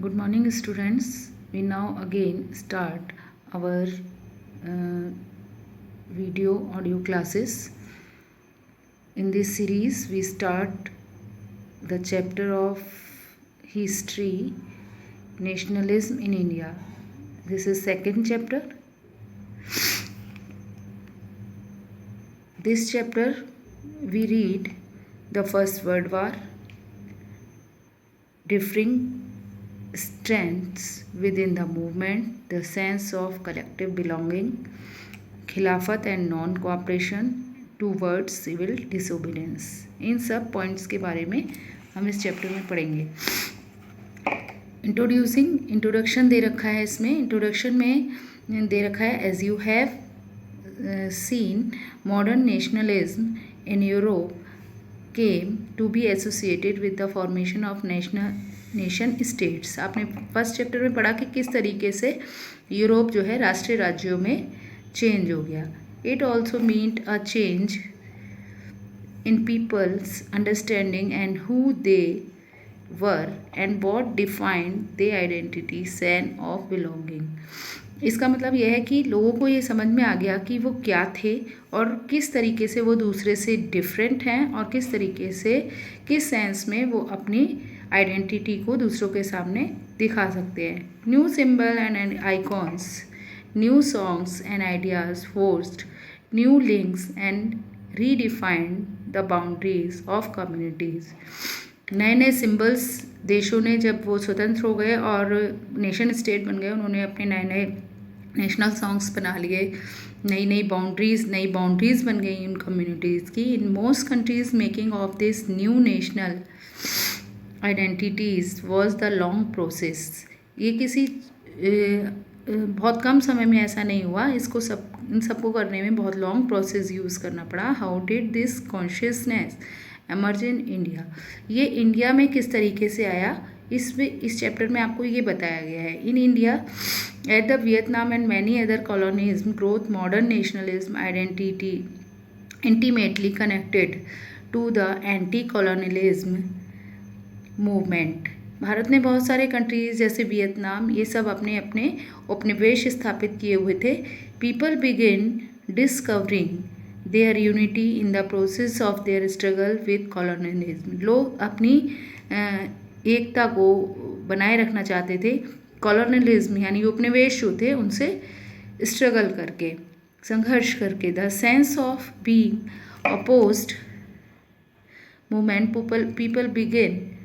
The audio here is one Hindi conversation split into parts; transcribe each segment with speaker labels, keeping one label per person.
Speaker 1: Good morning, students. We now again start our video audio classes. In this series, we start the chapter of history, nationalism in India. This is second chapter. This chapter, we read the First World War, differing strengths within the movement, the sense of collective belonging, Khilafat and non cooperation towards civil disobedience. इन सब पॉइंट्स के बारे में हम इस चैप्टर में पढ़ेंगे। इंट्रोडक्शन दे रखा है इसमें। इंट्रोडक्शन में दे रखा है as you have seen modern nationalism in Europe came to be associated with the formation of nation states. आपने फर्स्ट चैप्टर में पढ़ा कि किस तरीके से यूरोप जो है राष्ट्रीय राज्यों में चेंज हो गया। It also meant a change in people's understanding and who they were and what defined they identity sense of belonging. इसका मतलब यह है कि लोगों को ये समझ में आ गया कि वो क्या थे और किस तरीके से वो दूसरे से डिफरेंट हैं और किस तरीके से किस सेंस में वो अपनी आइडेंटिटी को दूसरों के सामने दिखा सकते हैं। New symbol and icons, new songs and ideas forced new links and redefined the boundaries of communities। नए नए सिम्बल्स देशों ने जब वो स्वतंत्र हो गए और नेशन स्टेट बन गए, उन्होंने अपने नए नए नेशनल सॉन्ग्स बना लिए, नई बाउंड्रीज बन गई उन कम्युनिटीज़ की। In most countries making of this new national identities was the long process. ये किसी बहुत कम समय में ऐसा नहीं हुआ, इसको इन सबको करने में बहुत लॉन्ग प्रोसेस यूज़ करना पड़ा। How did this consciousness emerge in India. ये इंडिया में किस तरीके से आया, इस चैप्टर में आपको ये बताया गया है। In India at the Vietnam and many other colonies growth modern nationalism identity intimately connected to the anti colonialism movement. Bharat ने बहुत सारे कंट्रीज जैसे वियतनाम, ये सब अपने अपने उपनिवेश स्थापित किए हुए थे। People begin discovering there unity in the process of their struggle with colonialism. लोग अपनी एकता को बनाए रखना चाहते थे कॉलोनियलिज्म यानी उपनिवेश जो थे उनसे स्ट्रगल करके, संघर्ष करके। The sense of being opposed movement people begin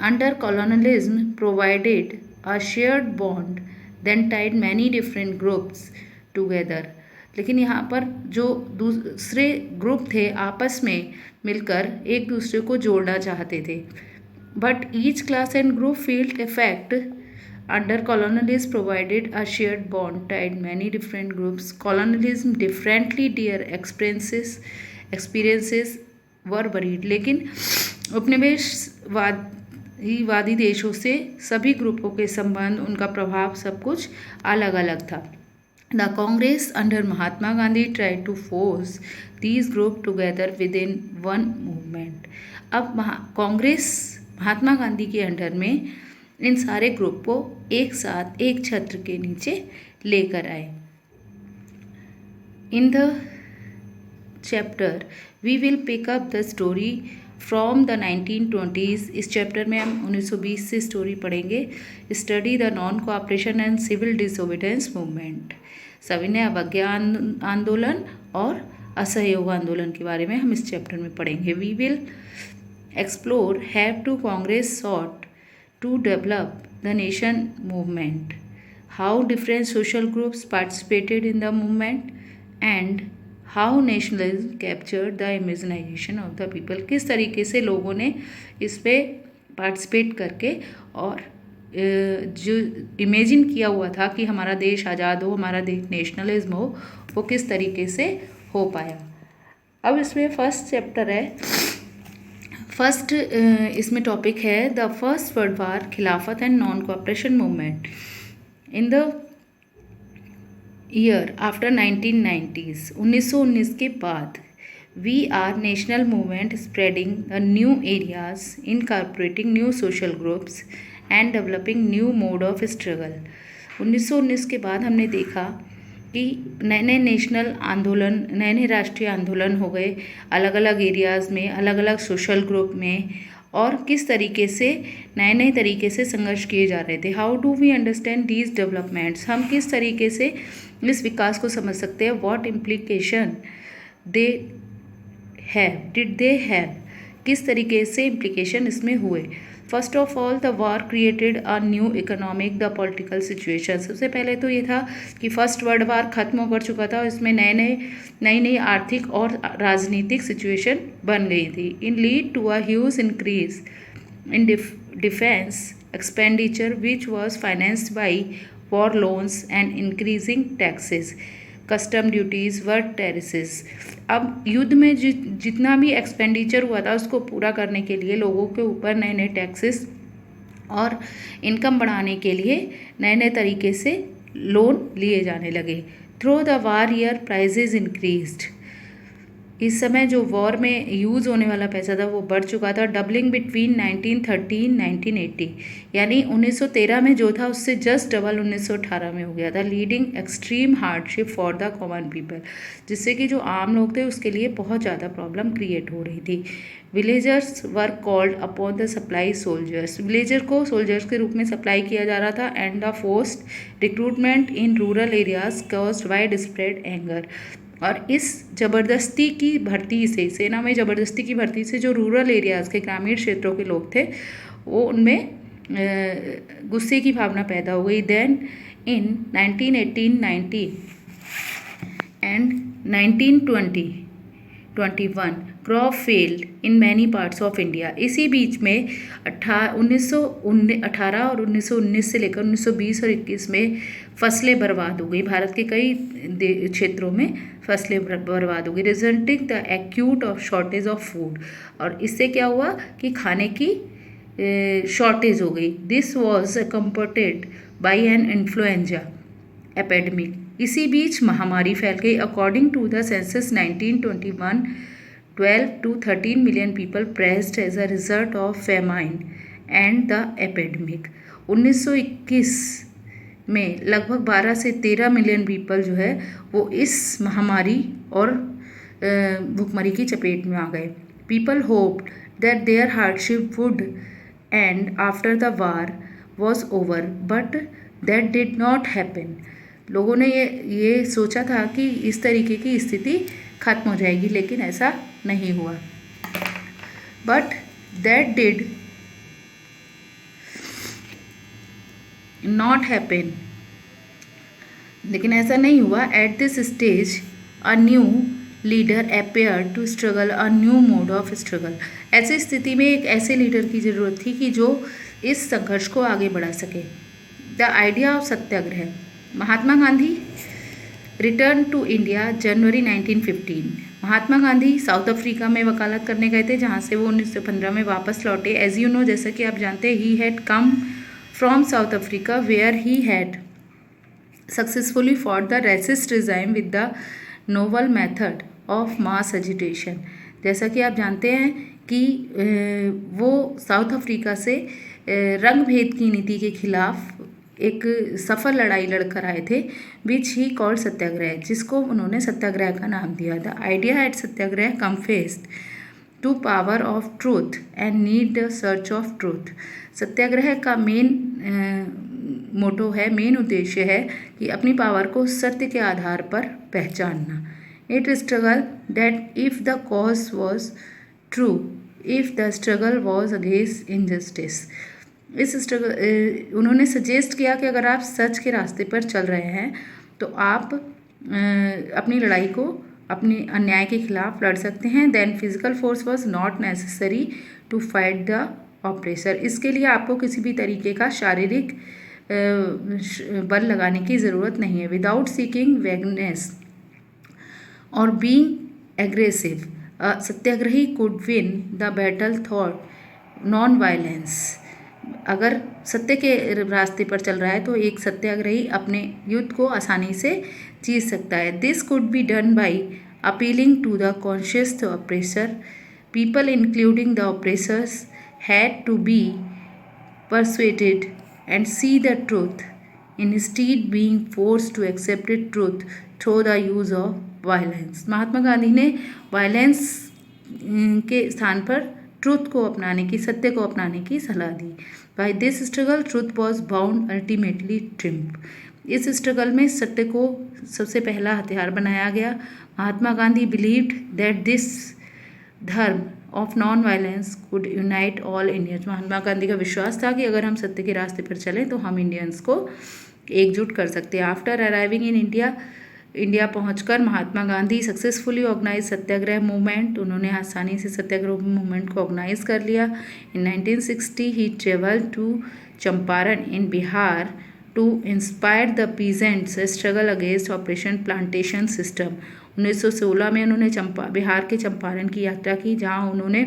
Speaker 1: under colonialism provided a shared bond then tied many different groups together। लेकिन यहाँ पर जो दूसरे ग्रुप थे आपस में मिलकर एक दूसरे को जोड़ना चाहते थे। But each class and group field effect under colonialism provided a shared bond tied many different groups। colonialism differently their experiences were buried। लेकिन उपनिवेशवादी देशों से सभी ग्रुपों के संबंध, उनका प्रभाव, सब कुछ अलग अलग था। The Congress under Mahatma Gandhi try to force these group together with in one movement. अब कांग्रेस महात्मा गांधी के अंडर में इन सारे ग्रुप को एक साथ एक छत्र के नीचे लेकर आए। In the chapter we will pick up the story from the 1920s। इस चैप्टर में हम 1920 से स्टोरी पढ़ेंगे। Study the non cooperation and civil disobedience movement. सविनय अवज्ञा आंदोलन और असहयोग आंदोलन के बारे में हम इस चैप्टर में पढ़ेंगे। We will explore have to Congress sought to develop the nation movement, how different social groups participated in the movement and how nationalism capture the imagination of the people. किस तरीके से लोगों ने इस पर पार्टिसिपेट करके और जो इमेजिन किया हुआ था कि हमारा देश आज़ाद हो, हमारा देश नेशनलिज्म हो, वो किस तरीके से हो पाया। अब इसमें फर्स्ट चैप्टर है, फर्स्ट इसमें टॉपिक है the first world war, Khilafat and non cooperation movement in the year after 1990s। 1919 के बाद we are national movement spreading the new areas incorporating new social groups and developing new mode of struggle. 1919 के बाद हमने देखा कि नए नए नेशनल आंदोलन, नए नए राष्ट्रीय आंदोलन हो गए अलग अलग एरियाज़ में, अलग अलग सोशल ग्रुप में, और किस तरीके से नए नए तरीके से संघर्ष किए जा रहे थे। How do we understand these developments, हम किस तरीके से इस विकास को समझ सकते हैं। What implication they have, did they have, किस तरीके से इम्प्लीकेशन इसमें हुए। First of all the war created a new economic the political situation. सबसे पहले तो ये था कि फर्स्ट वर्ल्ड वार खत्म होकर चुका था, इसमें नई नई आर्थिक और राजनीतिक सिचुएशन बन गई थी। In lead to a huge increase in defence expenditure which was financed by war loans and increasing taxes, custom duties व टैरिसेस। अब युद्ध में जितना भी एक्सपेंडिचर हुआ था उसको पूरा करने के लिए लोगों के ऊपर नए नए टैक्सेस और इनकम बढ़ाने के लिए नए नए तरीके से लोन लिए जाने लगे। Through the war year prices increased, इस समय जो वॉर में यूज़ होने वाला पैसा था वो बढ़ चुका था। डबलिंग बिटवीन 1913-1980, यानी 1913 में जो था उससे जस्ट डबल 1918 में हो गया था। Leading extreme hardship for the common people, जिससे कि जो आम लोग थे उसके लिए बहुत ज़्यादा प्रॉब्लम क्रिएट हो रही थी। Villagers were called upon the supply soldiers, villager को सोल्जर्स के रूप में सप्लाई किया जा रहा था। And the forced recruitment in rural areas caused wide spread anger, और इस ज़बरदस्ती की भर्ती से, सेना में ज़बरदस्ती की भर्ती से जो रूरल एरियाज़ के ग्रामीण क्षेत्रों के लोग थे वो उनमें गुस्से की भावना पैदा हो गई। Then in 1918-19 and 1920-21 crop failed in many parts of India. इसी बीच में 1918 और 1919 से लेकर 1920 और 21 में फसलें बर्बाद हो गई। भारत के कई क्षेत्रों में फसलें बर्बाद हो गई, resulting the acute of shortage of food, और इससे क्या हुआ कि खाने की शॉर्टेज हो गई। This was accompanied by an influenza epidemic, इसी बीच महामारी फैल गई। According to the census 1921 12 to 13 million people perished as a result of famine and the epidemic। 1921 में लगभग 12 से 13 मिलियन पीपल जो है वो इस महामारी और भुखमरी की चपेट में आ गए। People hoped that their hardship would end after the war was over, but that did not happen. लोगों ने ये सोचा था कि इस तरीके की स्थिति खत्म हो जाएगी, लेकिन ऐसा नहीं हुआ। But that did not happen, लेकिन ऐसा नहीं हुआ। At this stage a new leader appear to struggle a new mode of struggle. ऐसी स्थिति में एक ऐसे लीडर की ज़रूरत थी कि जो इस संघर्ष को आगे बढ़ा सके। The idea of satyagraha. Mahatma Gandhi return to India January 1915। Mahatma Gandhi South Africa में वकालत करने गए थे, जहाँ से वो 1915 में वापस लौटे। एज यू नो, जैसा कि आप जानते हैं, he had come from South Africa where he had successfully fought the racist regime with the novel method of mass agitation. जैसा कि आप जानते हैं कि वो साउथ अफ्रीका से रंग भेद की नीति के खिलाफ एक सफल लड़ाई लड़कर आए थे, विच ही कॉल्ड सत्याग्रह, जिसको उन्होंने सत्याग्रह का नाम दिया। The idea at Satyagraha confessed to power of truth and need the search of truth. Satyagraha का मेन मोटो है, मेन उद्देश्य है कि अपनी पावर को सत्य के आधार पर पहचानना। It struggle that if the cause was true, if the struggle was against injustice. इस स्ट्रगल उन्होंने सजेस्ट किया कि अगर आप सच के रास्ते पर चल रहे हैं तो आप अपनी लड़ाई को अपने अन्याय के खिलाफ लड़ सकते हैं। Then physical force was not necessary to fight the oppressor. इसके लिए आपको किसी भी तरीके का शारीरिक बल लगाने की ज़रूरत नहीं है। विदाउट सीकिंग वैगनेस और being aggressive, satyagrahi could win the battle through non violence. अगर सत्य के रास्ते पर चल रहा है तो एक सत्याग्रही अपने युद्ध को आसानी से जीत सकता है। This could be done by appealing to the conscious oppressor. People including the oppressors had to be persuaded and see the truth, instead being forced to accept the truth through the use of violence. Mahatma Gandhi ने वायलेंस के स्थान पर ट्रुथ को अपनाने की, सत्य को अपनाने की सलाह दी. By this struggle truth was bound ultimately triumph. इस स्ट्रगल में सत्य को सबसे पहला हथियार बनाया गया. Mahatma Gandhi believed that this dharma of non violence could unite all Indians. Mahatma Gandhi का विश्वास था कि अगर हम सत्य के रास्ते पर चलें तो हम इंडियंस को एकजुट कर सकते हैं. आफ्टर अराइविंग इन इंडिया पहुंचकर Mahatma Gandhi successfully organise Satyagraha movement. उन्होंने आसानी से सत्याग्रह मूवमेंट को ऑर्गेनाइज कर लिया. In 1960 he travel to Champaran in Bihar to inspire the peasants struggle against operation plantation system. 1916 में उन्होंने बिहार के चंपारण की यात्रा की, जहां उन्होंने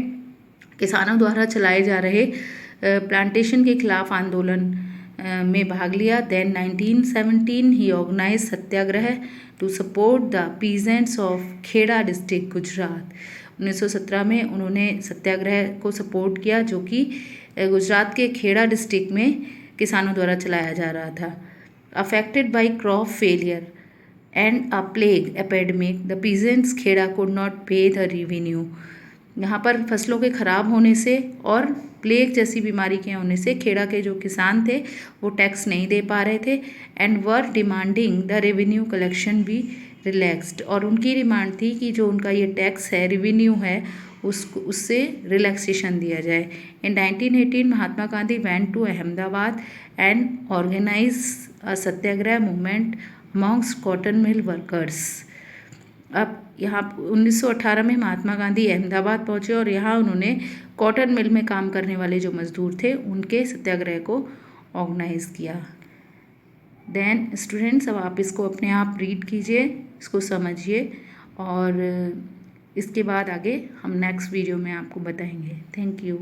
Speaker 1: किसानों द्वारा चलाए जा रहे प्लांटेशन के खिलाफ आंदोलन में भाग लिया. Then 1917 he organise satyagraha to support the peasants of Kheda district Gujarat. 1917 में उन्होंने सत्याग्रह को सपोर्ट किया जो कि गुजरात के खेड़ा डिस्ट्रिक्ट में किसानों द्वारा चलाया जा रहा था. Affected by crop failure and a plague epidemic the peasants Kheda could not pay the revenue. यहाँ पर फसलों के खराब होने से और प्लेग जैसी बीमारी के होने से खेड़ा के जो किसान थे वो टैक्स नहीं दे पा रहे थे. And were demanding the revenue collection B relaxed. और उनकी डिमांड थी कि जो उनका ये टैक्स है, रेवेन्यू है, उससे रिलैक्सेशन दिया जाए. In 1918 Mahatma Gandhi went to Ahmedabad and organise a Satyagraha movement amongst cotton mill workers. अब यहाँ 1918 में महात्मा गांधी अहमदाबाद पहुँचे और यहाँ उन्होंने कॉटन मिल में काम करने वाले जो मजदूर थे उनके सत्याग्रह को ऑर्गेनाइज किया. देन स्टूडेंट्स, अब आप इसको अपने आप रीड कीजिए, इसको समझिए और इसके बाद आगे हम नेक्स्ट वीडियो में आपको बताएंगे. Thank you.